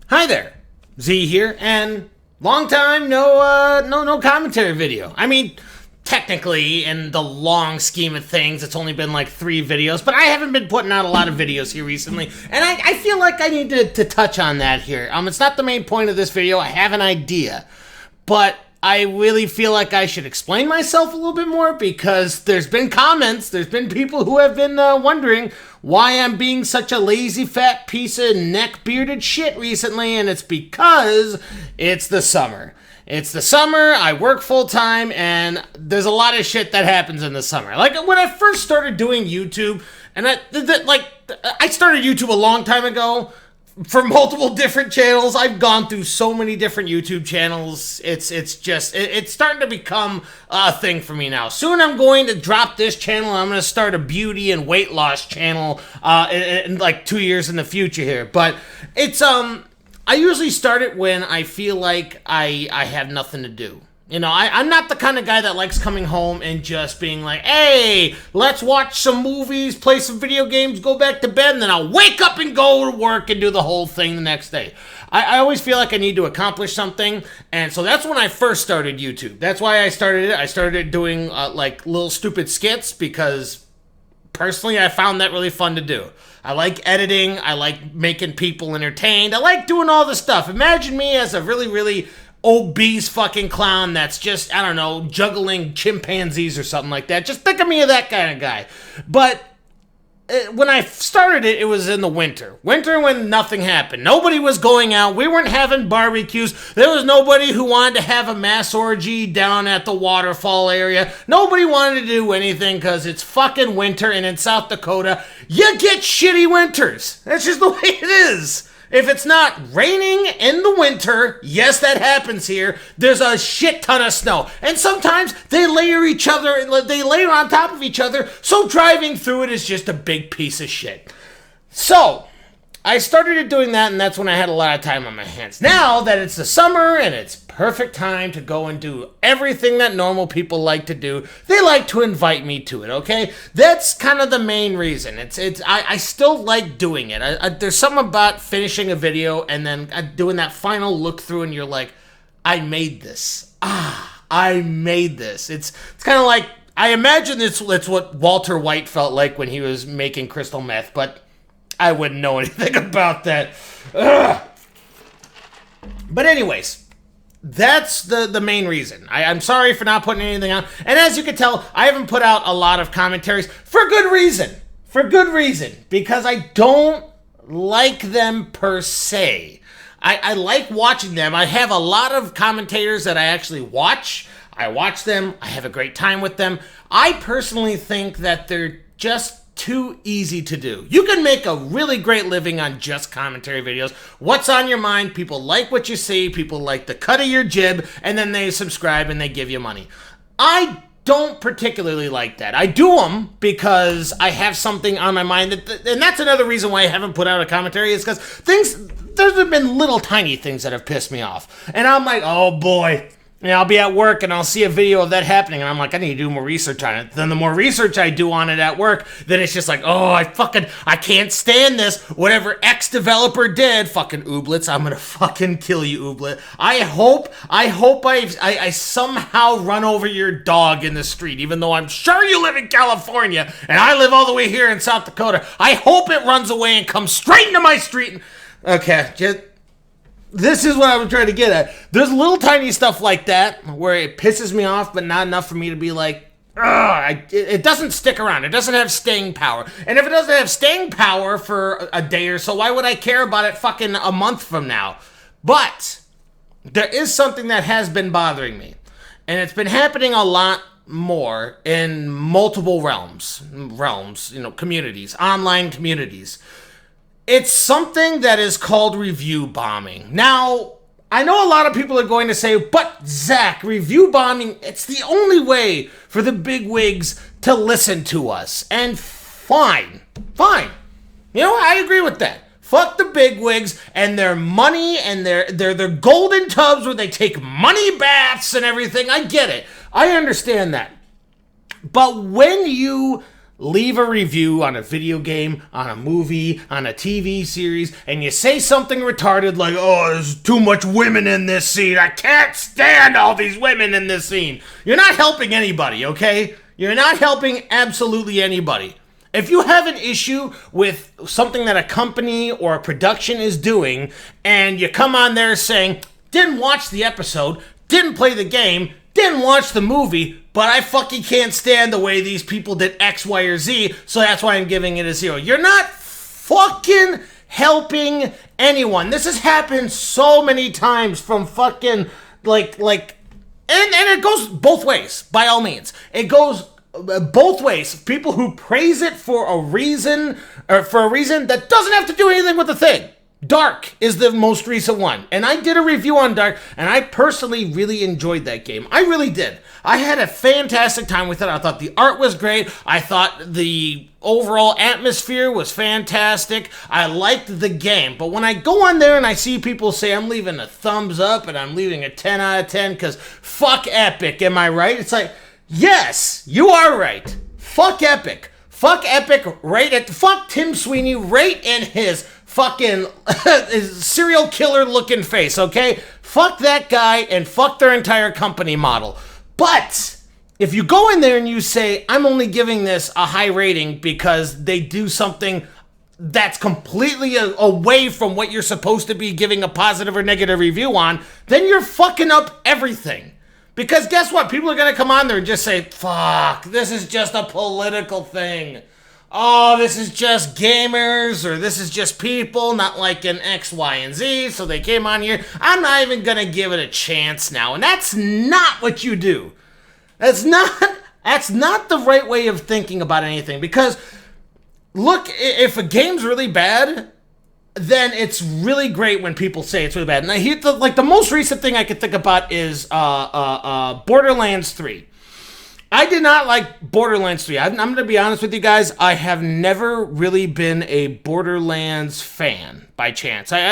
Hi there, Z here, and long time no commentary video. I mean, technically, in the long scheme of things, it's only been like 3 videos, but I haven't been putting out a lot of videos here recently, and I feel like I need to touch on that here. It's not the main point of this video. I have an idea, but I really feel like I should explain myself a little bit more because there's been comments, there's been people who have been wondering why I'm being such a lazy fat piece of neck-bearded shit recently, and it's because it's the summer. It's the summer, I work full-time, and there's a lot of shit that happens in the summer. Like, when I first started doing YouTube, and I started YouTube a long time ago, for multiple different channels. I've gone through so many different YouTube channels. It's starting to become a thing for me now. Soon I'm going to drop this channel. I'm going to start a beauty and weight loss channel in like 2 years in the future here. But it's I usually start it when I feel like I have nothing to do. You know, I'm not the kind of guy that likes coming home and just being like, hey, let's watch some movies, play some video games, go back to bed, and then I'll wake up and go to work and do the whole thing the next day. I always feel like I need to accomplish something, and so that's when I first started YouTube. That's why I started it. I started doing, like, little stupid skits because, personally, I found that really fun to do. I like editing. I like making people entertained. I like doing all this stuff. Imagine me as a really, really obese fucking clown that's just, I don't know, juggling chimpanzees or something like that. Just think of me as that kind of guy. But when I started it, it was in the winter. Winter when nothing happened. Nobody was going out. We weren't having barbecues. There was nobody who wanted to have a mass orgy down at the waterfall area. Nobody wanted to do anything because it's fucking winter, and in South Dakota, you get shitty winters. That's just the way it is. If it's not raining in the winter, yes, that happens here, there's a shit ton of snow. And sometimes they layer on top of each other, so driving through it is just a big piece of shit. So, I started doing that, and that's when I had a lot of time on my hands. Now that it's the summer and it's perfect time to go and do everything that normal people like to do, they like to invite me to it, okay? That's kind of the main reason. I still like doing it. There's something about finishing a video and then doing that final look through, and you're like, I made this. I made this. It's kind of like, I imagine it's what Walter White felt like when he was making crystal meth, but I wouldn't know anything about that. Ugh. But anyways, that's the main reason. I'm sorry for not putting anything out. And as you can tell, I haven't put out a lot of commentaries for good reason. For good reason. Because I don't like them per se. I like watching them. I have a lot of commentators that I actually watch. I watch them. I have a great time with them. I personally think that they're just too easy to do. You can make a really great living on just commentary videos. What's on your mind? People like what you see. People like the cut of your jib, and then they subscribe and they give you money. I don't particularly like that. I do them because I have something on my mind, and that's another reason why I haven't put out a commentary, is because there's been little tiny things that have pissed me off. And I'm like, oh boy. Yeah, I'll be at work and I'll see a video of that happening, and I'm like, I need to do more research on it. Then the more research I do on it at work, then it's just like, oh, I can't stand this. Whatever X developer did, fucking Ooblets, I'm gonna fucking kill you, Ooblet. I hope I somehow run over your dog in the street, even though I'm sure you live in California and I live all the way here in South Dakota. I hope it runs away and comes straight into my street. Okay, this is what I'm trying to get at. There's little tiny stuff like that where it pisses me off, but not enough for me to be like, ugh, it doesn't stick around. It doesn't have staying power. And if it doesn't have staying power for a day or so, why would I care about it fucking a month from now? But there is something that has been bothering me. And it's been happening a lot more in multiple realms, communities, online communities. It's something that is called review bombing. Now, I know a lot of people are going to say, but Zach, review bombing, it's the only way for the big wigs to listen to us. And fine. You know, I agree with that. Fuck the big wigs and their money and their golden tubs where they take money baths and everything. I get it. I understand that. But when you leave a review on a video game, on a movie, on a TV series, and you say something retarded like, oh, there's too much women in this scene. I can't stand all these women in this scene. You're not helping anybody, okay? You're not helping absolutely anybody. If you have an issue with something that a company or a production is doing, and you come on there saying, didn't watch the episode, didn't play the game, didn't watch the movie, but I fucking can't stand the way these people did X, Y, or Z, so that's why I'm giving it a 0. You're not fucking helping anyone. This has happened so many times from fucking, and it goes both ways, by all means. It goes both ways. People who praise it for a reason that doesn't have to do anything with the thing. Dark is the most recent one, and I did a review on Dark, and I personally really enjoyed that game. I really did. I had a fantastic time with it. I thought the art was great. I thought the overall atmosphere was fantastic. I liked the game, but when I go on there and I see people say I'm leaving a thumbs up and I'm leaving a 10 out of 10 because fuck Epic, am I right? It's like, yes, you are right. Fuck Epic. Fuck Epic fuck Tim Sweeney right in his fucking his serial killer looking face, okay? Fuck that guy and fuck their entire company model. But if you go in there and you say, I'm only giving this a high rating because they do something that's completely away from what you're supposed to be giving a positive or negative review on, then you're fucking up everything. Because guess what? People are going to come on there and just say, fuck, this is just a political thing. Oh, this is just gamers, or this is just people not liking X, Y, and Z, so they came on here. I'm not even going to give it a chance now. And that's not what you do. That's not the right way of thinking about anything. Because, look, if a game's really bad, then it's really great when people say it's really bad. And the most recent thing I could think about is Borderlands 3. I did not like Borderlands 3. I'm going to be honest with you guys. I have never really been a Borderlands fan by chance. They've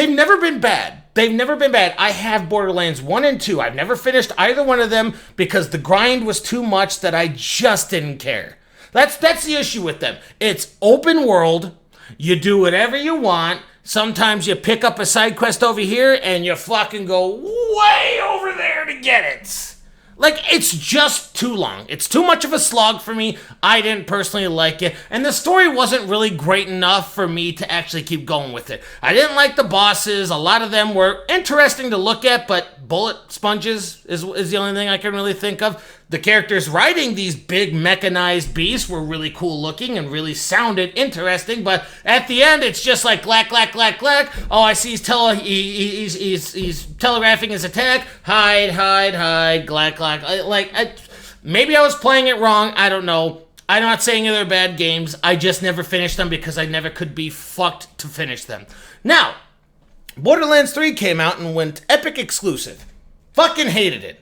never been bad. They've never been bad. I have Borderlands 1 and 2. I've never finished either one of them because the grind was too much that I just didn't care. That's the issue with them. It's open world. You do whatever you want. Sometimes you pick up a side quest over here and you fucking go way over there to get it. Like, it's just too long. It's too much of a slog for me. I didn't personally like it. And the story wasn't really great enough for me to actually keep going with it. I didn't like the bosses. A lot of them were interesting to look at, but bullet sponges is the only thing I can really think of. The characters riding these big mechanized beasts were really cool looking and really sounded interesting, but at the end it's just like clack, clack, clack, clack. Oh, I see he's telegraphing his attack. Hide, clack, clack. Maybe I was playing it wrong. I don't know. I'm not saying they're bad games. I just never finished them because I never could be fucked to finish them. Now, Borderlands 3 came out and went Epic exclusive. Fucking hated it.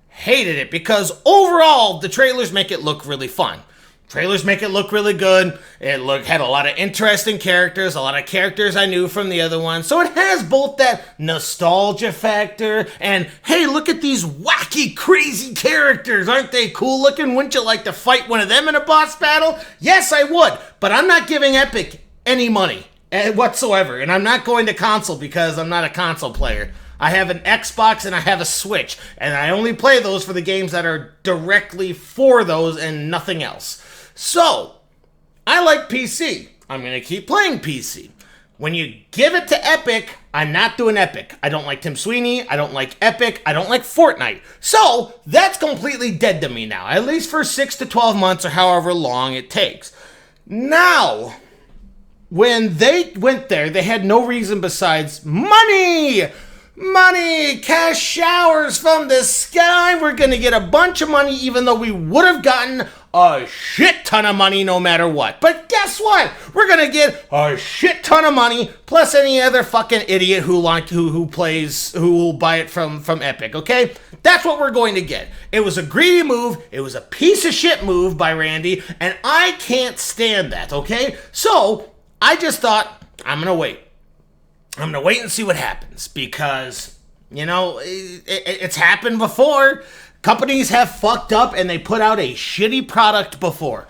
Hated it because overall the trailers make it look really fun. Trailers make it look really good. It had a lot of interesting characters, a lot of characters I knew from the other one. So it has both that nostalgia factor and, hey, look at these wacky, crazy characters. Aren't they cool looking? Wouldn't you like to fight one of them in a boss battle? Yes, I would. But I'm not giving Epic any money whatsoever. And I'm not going to console because I'm not a console player. I have an Xbox and I have a Switch, and I only play those for the games that are directly for those and nothing else. So, I like PC. I'm going to keep playing PC. When you give it to Epic, I'm not doing Epic. I don't like Tim Sweeney. I don't like Epic. I don't like Fortnite. So, that's completely dead to me now, at least for 6 to 12 months or however long it takes. Now, when they went there, they had no reason besides money! Money! Cash showers from the sky! We're gonna get a bunch of money even though we would have gotten a shit ton of money no matter what. But guess what? We're gonna get a shit ton of money plus any other fucking idiot who will buy it from Epic, okay? That's what we're going to get. It was a greedy move, it was a piece of shit move by Randy, and I can't stand that, okay? So, I just thought, I'm gonna wait. I'm going to wait and see what happens because, it's happened before. Companies have fucked up and they put out a shitty product before.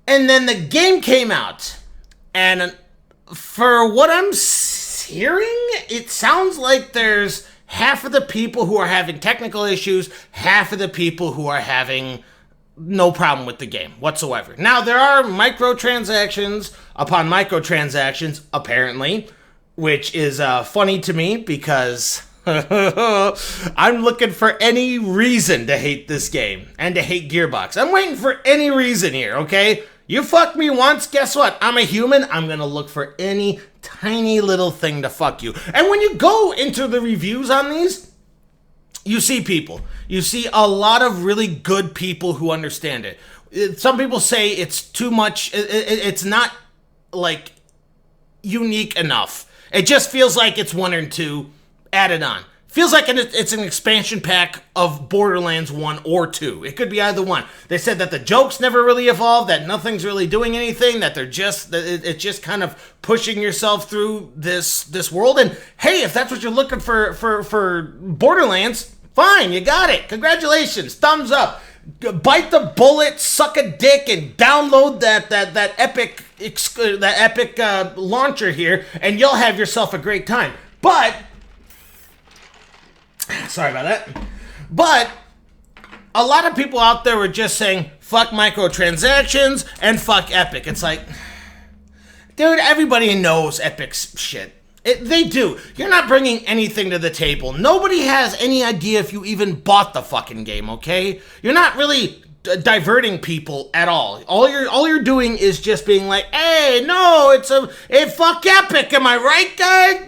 And then the game came out. And for what I'm hearing, it sounds like there's half of the people who are having technical issues, half of the people who are having no problem with the game whatsoever. Now, there are microtransactions upon microtransactions, apparently, which is funny to me because I'm looking for any reason to hate this game and to hate Gearbox. I'm waiting for any reason here, okay? You fucked me once, guess what? I'm a human. I'm going to look for any tiny little thing to fuck you. And when you go into the reviews on these, you see people. You see a lot of really good people who understand it. Some people say it's too much. It's not, like, unique enough. It just feels like it's 1 or 2 added on. Feels like it's an expansion pack of Borderlands 1 or 2. It could be either one. They said that the jokes never really evolved, that nothing's really doing anything, that it's just kind of pushing yourself through this world. And hey, if that's what you're looking for Borderlands, fine, you got it. Congratulations, thumbs up. Bite the bullet, suck a dick, and download that epic launcher here, and you'll have yourself a great time. But sorry about that. But a lot of people out there were just saying, fuck microtransactions and fuck Epic. It's like, dude, everybody knows Epic's shit. They do. You're not bringing anything to the table. Nobody has any idea if you even bought the fucking game, okay? You're not really diverting people at all. All you're doing is just being like, hey, no, fuck Epic, am I right, guys?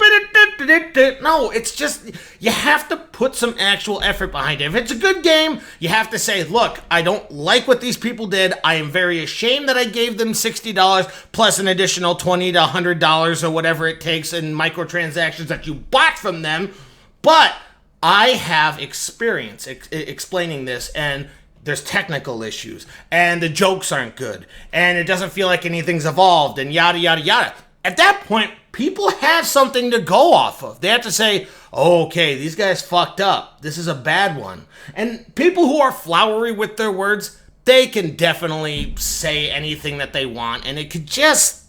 No, it's just, you have to put some actual effort behind it. If it's a good game, you have to say, look, I don't like what these people did. I am very ashamed that I gave them $60 plus an additional $20 to $100 or whatever it takes in microtransactions that you bought from them. But I have experience explaining this, and there's technical issues, and the jokes aren't good, and it doesn't feel like anything's evolved, and yada, yada, yada. At that point, people have something to go off of. They have to say, oh, okay, these guys fucked up. This is a bad one. And people who are flowery with their words, they can definitely say anything that they want, and it could just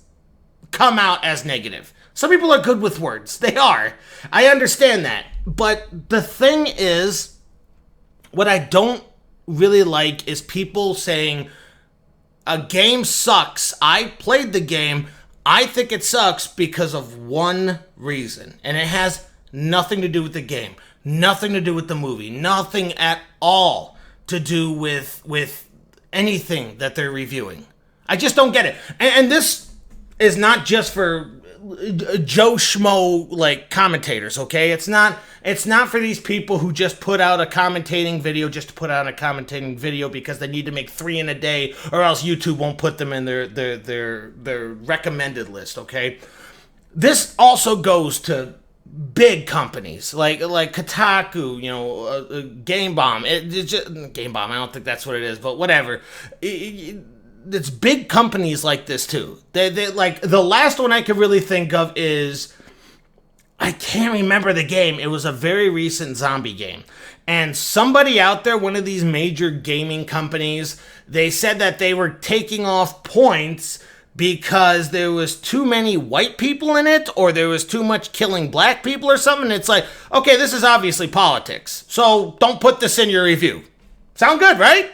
come out as negative. Some people are good with words. They are. I understand that. But the thing is, what I don't really like is people saying a game sucks. I played the game. I think it sucks because of one reason, and it has nothing to do with the game, nothing to do with the movie, nothing at all to do with anything that they're reviewing. I just don't get it. And this is not just for Joe Schmo like commentators, okay? It's not for these people who just put out a commentating video just to put out a commentating video because they need to make 3 in a day, or else YouTube won't put them in their recommended list, okay? This also goes to big companies like Kotaku, Game Bomb. Game Bomb, I don't think that's what it is, but whatever. It's big companies like this too. They like, the last one I could really think of is, I can't remember the game. It was a very recent zombie game. And somebody out there, one of these major gaming companies, they said that they were taking off points because there was too many white people in it, or there was too much killing black people or something. It's like, okay, this is obviously politics, so don't put this in your review. Sound good, right?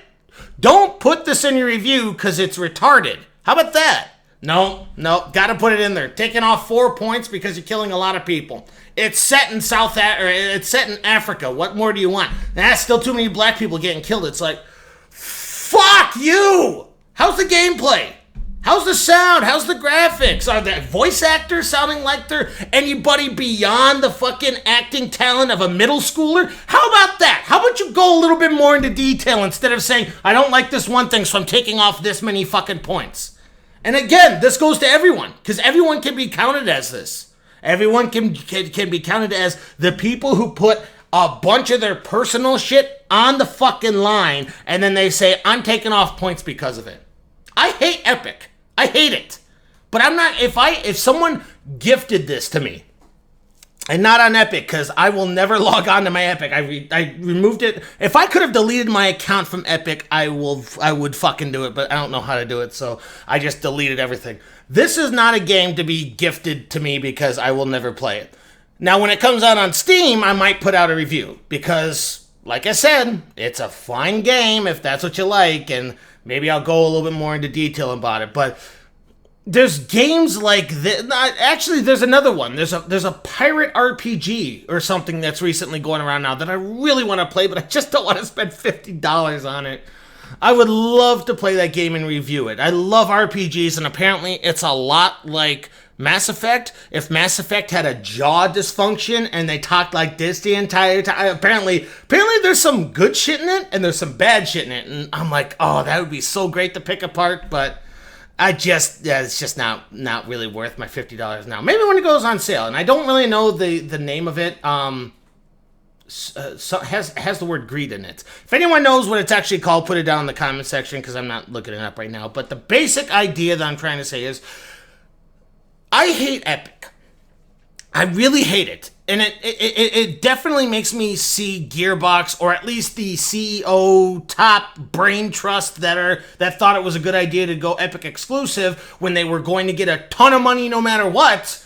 Don't put this in your review because it's retarded. How about that? No, gotta put it in there. Taking off 4 points because you're killing a lot of people. It's set in it's set in Africa. What more do you want? That's still too many black people getting killed. It's like, fuck you! How's the gameplay? How's the sound? How's the graphics? Are the voice actors sounding like they're anybody beyond the fucking acting talent of a middle schooler? How about that? How about you go a little bit more into detail instead of saying, I don't like this one thing, so I'm taking off this many fucking points. And again, this goes to everyone, because everyone can be counted as this. Everyone can be counted as the people who put a bunch of their personal shit on the fucking line, and then they say, I'm taking off points because of it. I hate Epic. I hate it. But I'm not, if someone gifted this to me, And not on Epic, because I will never log on to my Epic. I removed it. If I could have deleted my account from Epic, I would fucking do it, but I don't know how to do it, so I just deleted everything. This is not a game to be gifted to me because I will never play it. Now, when it comes out on Steam, I might put out a review because, like I said, it's a fine game if that's what you like, and maybe I'll go a little bit more into detail about it, but there's games like this. Actually, there's another one. There's a pirate RPG or something that's recently going around now that I really want to play, but I just don't want to spend $50 on it. I would love to play that game and review it. I love RPGs, and apparently it's a lot like Mass Effect. If Mass Effect had a jaw dysfunction and they talked like this the entire time, apparently there's some good shit in it and there's some bad shit in it, and I'm like, oh, that would be so great to pick apart, but it's just not really worth my $50 now. Maybe when it goes on sale, and I don't really know the name of it. Has the word greed in it. If anyone knows what it's actually called, put it down in the comment section because I'm not looking it up right now. But the basic idea that I'm trying to say is, I hate Epic. I really hate it. And it definitely makes me see Gearbox, or at least the CEO top brain trust that thought it was a good idea to go Epic exclusive when they were going to get a ton of money no matter what.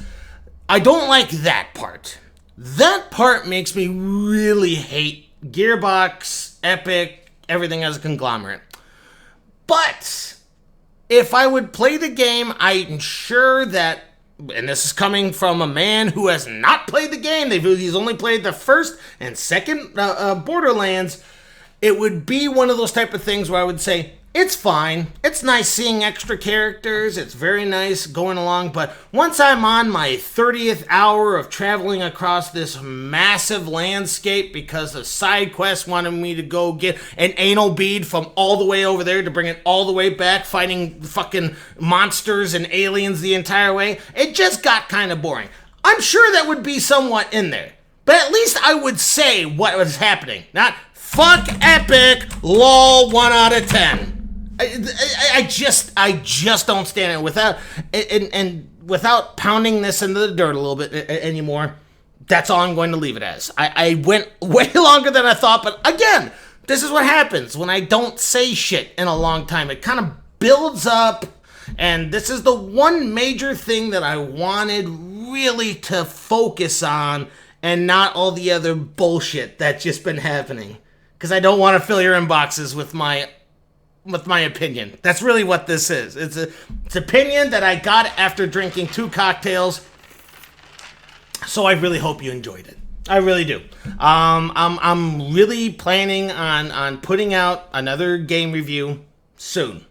I don't like that part. That part makes me really hate Gearbox, Epic, everything as a conglomerate. But if I would play the game, I'm sure that, and this is coming from a man who has not played the game, he's only played the first and second Borderlands, it would be one of those type of things where I would say, it's fine, it's nice seeing extra characters, it's very nice going along, but once I'm on my 30th hour of traveling across this massive landscape because the side quest wanted me to go get an anal bead from all the way over there to bring it all the way back, fighting fucking monsters and aliens the entire way, it just got kind of boring. I'm sure that would be somewhat in there, but at least I would say what was happening, not fuck Epic, lol, 1 out of 10. I just don't stand it without pounding this into the dirt a little bit anymore. That's all I'm going to leave it as. I went way longer than I thought, but again, this is what happens when I don't say shit in a long time. It kind of builds up, and this is the one major thing that I wanted really to focus on, and not all the other bullshit that's just been happening. Because I don't want to fill your inboxes with my opinion. That's really what this is. It's opinion that I got after drinking 2 cocktails. So I really hope you enjoyed it. I really do. I'm really planning on putting out another game review soon.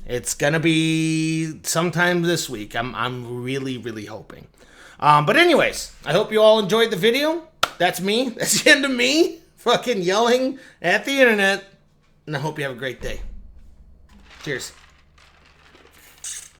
It's gonna be sometime this week. I'm really hoping. But anyways, I hope you all enjoyed the video. That's me. That's the end of me fucking yelling at the internet. And I hope you have a great day. Cheers.